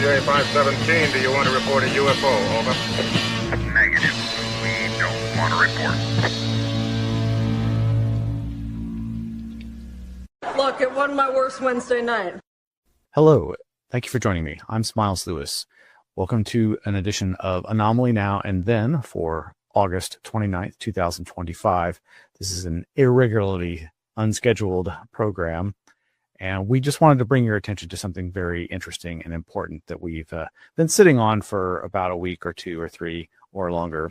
WA 517, do you want to report a UFO? Over. Negative. We don't want to report. Look, it wasn't my worst Wednesday night. Hello, thank you for joining me. I'm Smiles Lewis. Welcome to an edition of Anomaly Now and Then for August 29th, 2025. This is an irregularly unscheduled program, and we just wanted to bring your attention to something very interesting and important that we've been sitting on for about a week or two or three or longer.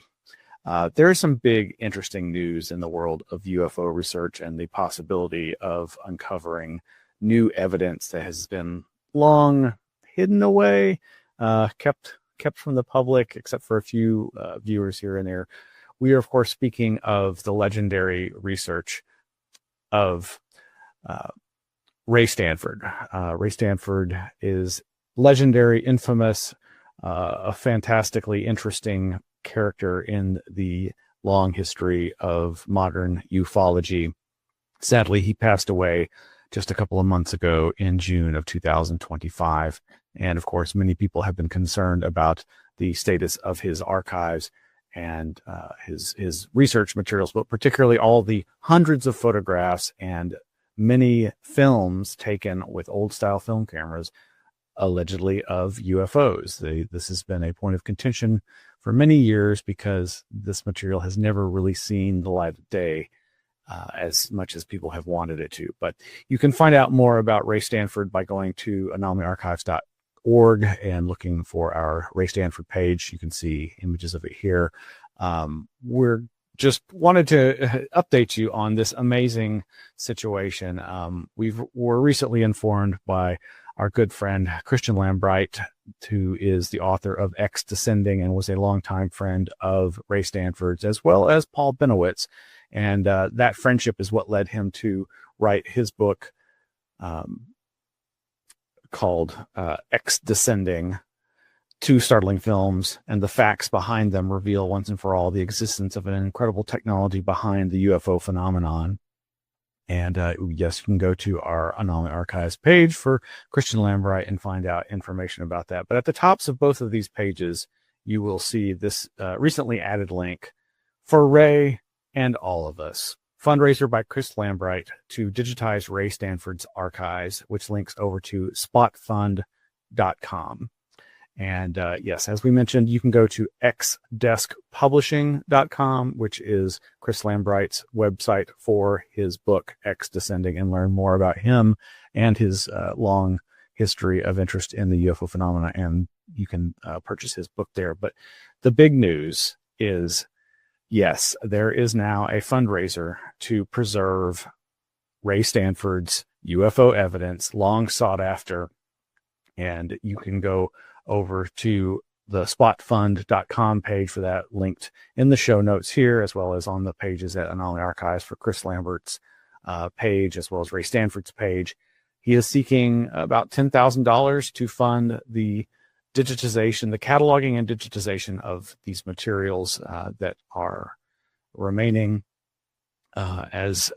There is some big, interesting news in the world of UFO research and the possibility of uncovering new evidence that has been long hidden away, kept from the public, except for a few viewers here and there. We are, of course, speaking of the legendary research of Ray Stanford. Ray Stanford is legendary, infamous, a fantastically interesting character in the long history of modern ufology. Sadly, he passed away just a couple of months ago in June of 2025. And of course, many people have been concerned about the status of his archives and his research materials, but particularly all the hundreds of photographs and many films taken with old style film cameras, allegedly of UFOs. This has been a point of contention for many years because this material has never really seen the light of day as much as people have wanted it to. But you can find out more about Ray Stanford by going to anomalyarchives.org and looking for our Ray Stanford page. You can see images of it here. We're just wanted to update you on this amazing situation. We were recently informed by our good friend Chris Lambright, who is the author of X Descending and was a longtime friend of Ray Stanford's, as well as Paul Benowitz. And that friendship is what led him to write his book called X Descending: Two Startling Films, and the facts behind them reveal once and for all the existence of an incredible technology behind the UFO phenomenon. And yes, you can go to our Anomaly Archives page for Christian Lambright and find out information about that. But at the tops of both of these pages, you will see this recently added link for Ray and all of us. Fundraiser by Chris Lambright to digitize Ray Stanford's archives, which links over to spotfund.com. And yes, as we mentioned, you can go to xdeskpublishing.com, which is Chris Lambright's website for his book, X Descending, and learn more about him and his long history of interest in the UFO phenomena. And you can purchase his book there. But the big news is, yes, there is now a fundraiser to preserve Ray Stanford's UFO evidence, long sought after. And you can go over to the spotfund.com page for that, linked in the show notes here, as well as on the pages at Anomaly Archives for Chris Lambert's page, as well as Ray Stanford's page. He is seeking about $10,000 to fund the digitization, the cataloging and digitization of these materials that are remaining. As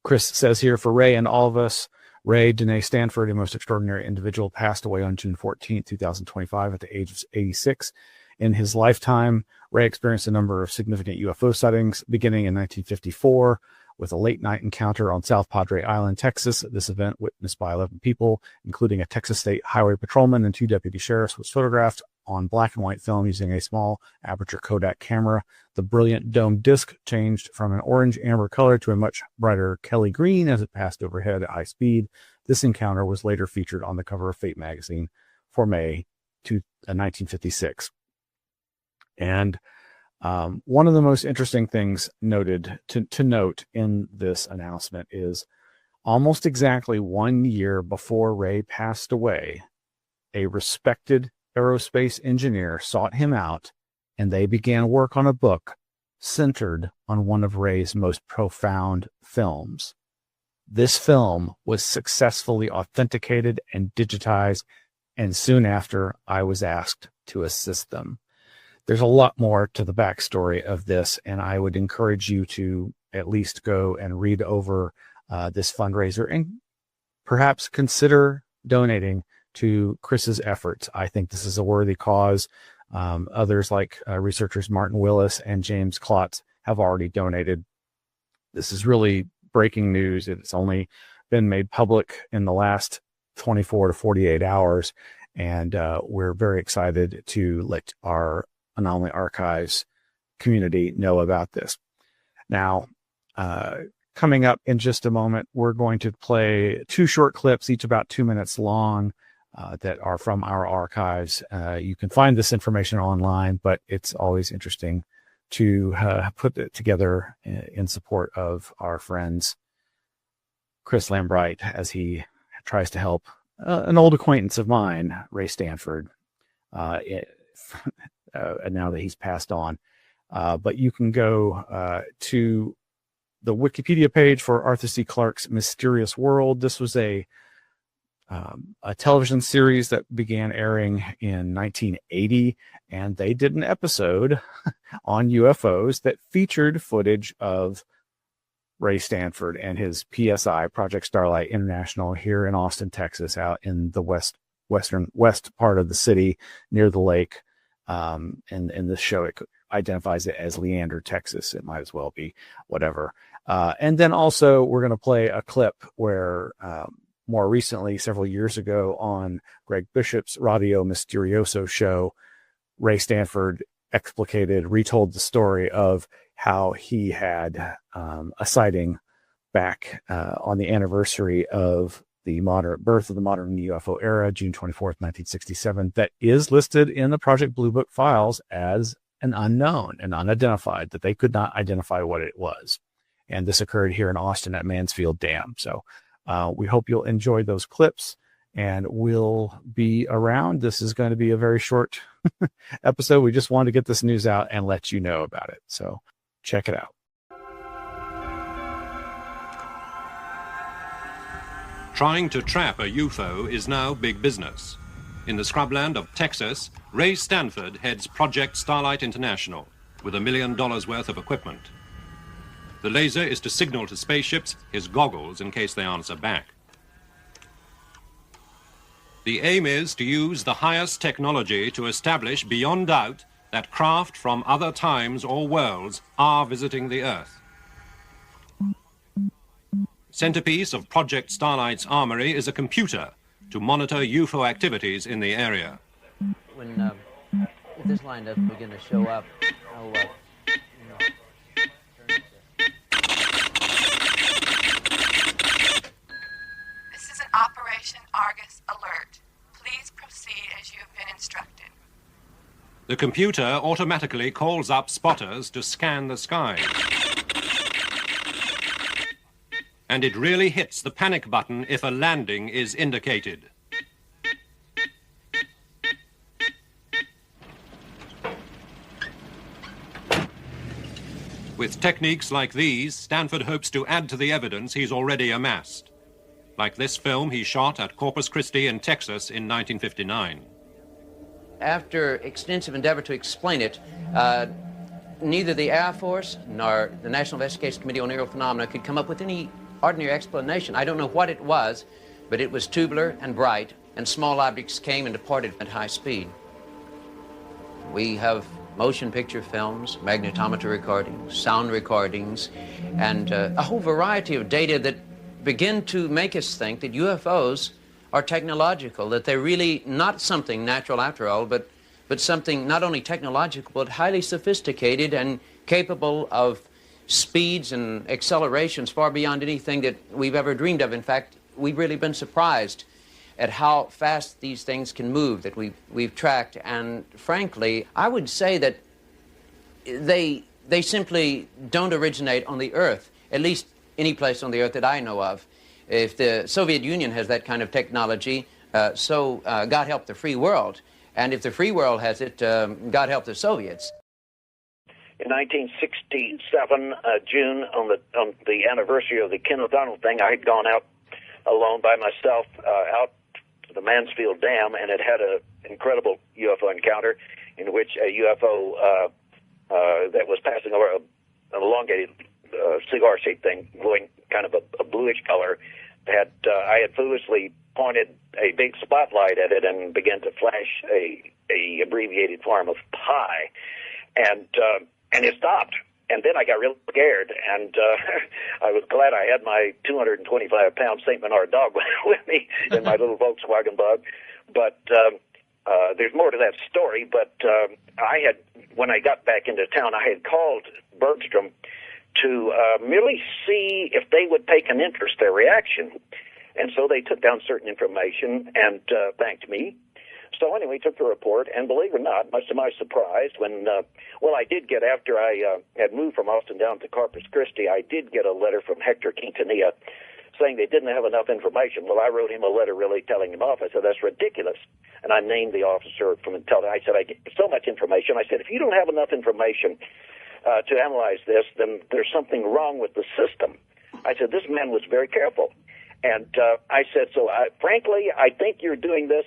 Chris says here, for Ray and all of us, Ray Dene Stanford, a most extraordinary individual, passed away on June 14, 2025 at the age of 86. In his lifetime, Ray experienced a number of significant UFO sightings, beginning in 1954 with a late-night encounter on South Padre Island, Texas. This event, witnessed by 11 people, including a Texas State Highway patrolman and 2 deputy sheriffs, was photographed on black and white film using a small aperture Kodak camera. The brilliant dome disc changed from an orange amber color to a much brighter Kelly green as it passed overhead at high speed. This encounter was later featured on the cover of Fate magazine for May 1956. And one of the most interesting things noted to note in this announcement is almost exactly 1 year before Ray passed away, a respected aerospace engineer sought him out, and they began work on a book centered on one of Ray's most profound films. This film was successfully authenticated and digitized, and soon after, I was asked to assist them. There's a lot more to the backstory of this, and I would encourage you to at least go and read over this fundraiser and perhaps consider donating to Chris's efforts. I think this is a worthy cause. Others like researchers Martin Willis and James Klotz have already donated. This is really breaking news. It's only been made public in the last 24 to 48 hours, and we're very excited to let our Anomaly Archives community know about this. Now, coming up in just a moment, we're going to play 2 short clips, each about 2 minutes long, that are from our archives. You can find this information online, but it's always interesting to put it together in support of our friends Chris Lambright as he tries to help an old acquaintance of mine, Ray Stanford, now that he's passed on. But you can go to the Wikipedia page for Arthur C. Clarke's Mysterious World. This was a television series that began airing in 1980, and they did an episode on UFOs that featured footage of Ray Stanford and his PSI, Project Starlight International, here in Austin, Texas, out in the west part of the city near the lake. And in this show, it identifies it as Leander, Texas. It might as well be whatever. And then also we're going to play a clip where more recently, several years ago, on Greg Bishop's Radio Misterioso show, Ray Stanford retold the story of how he had a sighting back on the anniversary of the birth of the modern UFO era, June 24th, 1967, that is listed in the Project Blue Book files as an unknown and unidentified, that they could not identify what it was. And this occurred here in Austin at Mansfield Dam. So we hope you'll enjoy those clips, and we'll be around. This is going to be a very short episode. We just wanted to get this news out and let you know about it. So check it out. Trying to trap a UFO is now big business. In the scrubland of Texas, Ray Stanford heads Project Starlight International with $1 million worth of equipment. The laser is to signal to spaceships his goggles in case they answer back. The aim is to use the highest technology to establish beyond doubt that craft from other times or worlds are visiting the Earth. Centerpiece of Project Starlight's armory is a computer to monitor UFO activities in the area. When if this line doesn't begin to show up, I'll This is an Operation Argus alert. Please proceed as you have been instructed. The computer automatically calls up spotters to scan the skies. And it really hits the panic button if a landing is indicated. With techniques like these, Stanford hopes to add to the evidence he's already amassed. Like this film he shot at Corpus Christi in Texas in 1959. After extensive endeavor to explain it, neither the Air Force nor the National Investigation Committee on Aerial Phenomena could come up with any ordinary explanation. I don't know what it was, but it was tubular and bright, and small objects came and departed at high speed. We have motion picture films, magnetometer recordings, sound recordings, and a whole variety of data that begin to make us think that UFOs are technological, that they're really not something natural after all, but something not only technological, but highly sophisticated and capable of speeds and accelerations far beyond anything that we've ever dreamed of. In fact, we've really been surprised at how fast these things can move that we've tracked. And frankly, I would say that they simply don't originate on the Earth, at least any place on the Earth that I know of. If the Soviet Union has that kind of technology, so God help the free world. And if the free world has it, God help the Soviets. In 1967, June, on the anniversary of the Ken O'Donnell thing, I had gone out alone by myself out to the Mansfield Dam, and it had an incredible UFO encounter in which a UFO that was passing over an elongated cigar-shaped thing, glowing kind of a bluish color, I had foolishly pointed a big spotlight at it and began to flash a abbreviated form of pi, and it stopped. And then I got real scared, and I was glad I had my 225-pound St. Bernard dog with me in my little Volkswagen Bug. But there's more to that story. But when I got back into town, I had called Bergstrom to merely see if they would take an interest, their reaction. And so they took down certain information and thanked me. So anyway, took the report, and believe it or not, much to my surprise, when, I did get, after I had moved from Austin down to Corpus Christi, I did get a letter from Hector Quintanilla saying they didn't have enough information. Well, I wrote him a letter really telling him off. I said, that's ridiculous. And I named the officer from Intel. I said, I get so much information. I said, if you don't have enough information to analyze this, then there's something wrong with the system. I said, this man was very careful. And I said, frankly, I think you're doing this,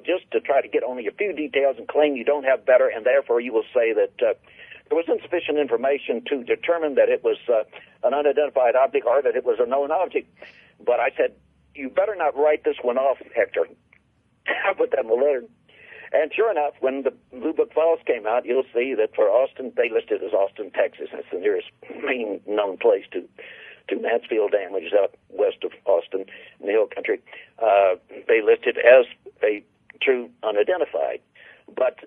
just to try to get only a few details and claim you don't have better, and therefore you will say that there was insufficient information to determine that it was an unidentified object or that it was a known object. But I said, you better not write this one off, Hector. I put that in the letter. And sure enough, when the Blue Book Files came out, you'll see that for Austin, they listed it as Austin, Texas. That's the nearest main known place to Mansfield Dam, which is out west of Austin in the hill country. They listed as a true unidentified. But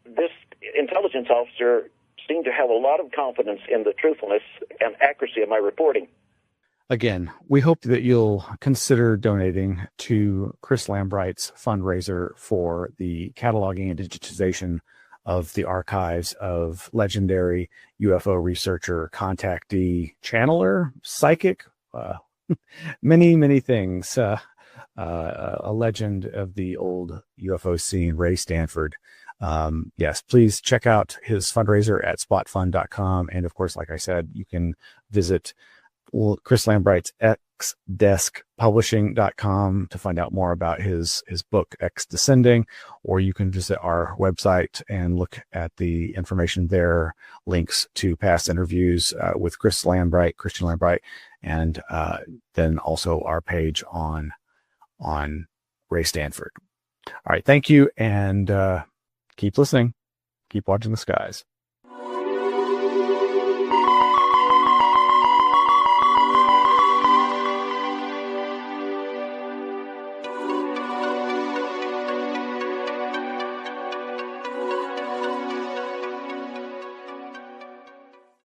this intelligence officer seemed to have a lot of confidence in the truthfulness and accuracy of my reporting. Again, we hope that you'll consider donating to Chris Lambright's fundraiser for the cataloging and digitization of the archives of legendary UFO researcher, contactee, channeler, psychic, many, many things. A legend of the old UFO scene, Ray Stanford. Yes, please check out his fundraiser at spotfund.com. And of course, like I said, you can visit Chris Lambright's xdeskpublishing.com to find out more about his book, X Descending, or you can visit our website and look at the information there, links to past interviews with Christian Lambright, and then also our page on Ray Stanford. All right, thank you, and keep listening, keep watching the skies.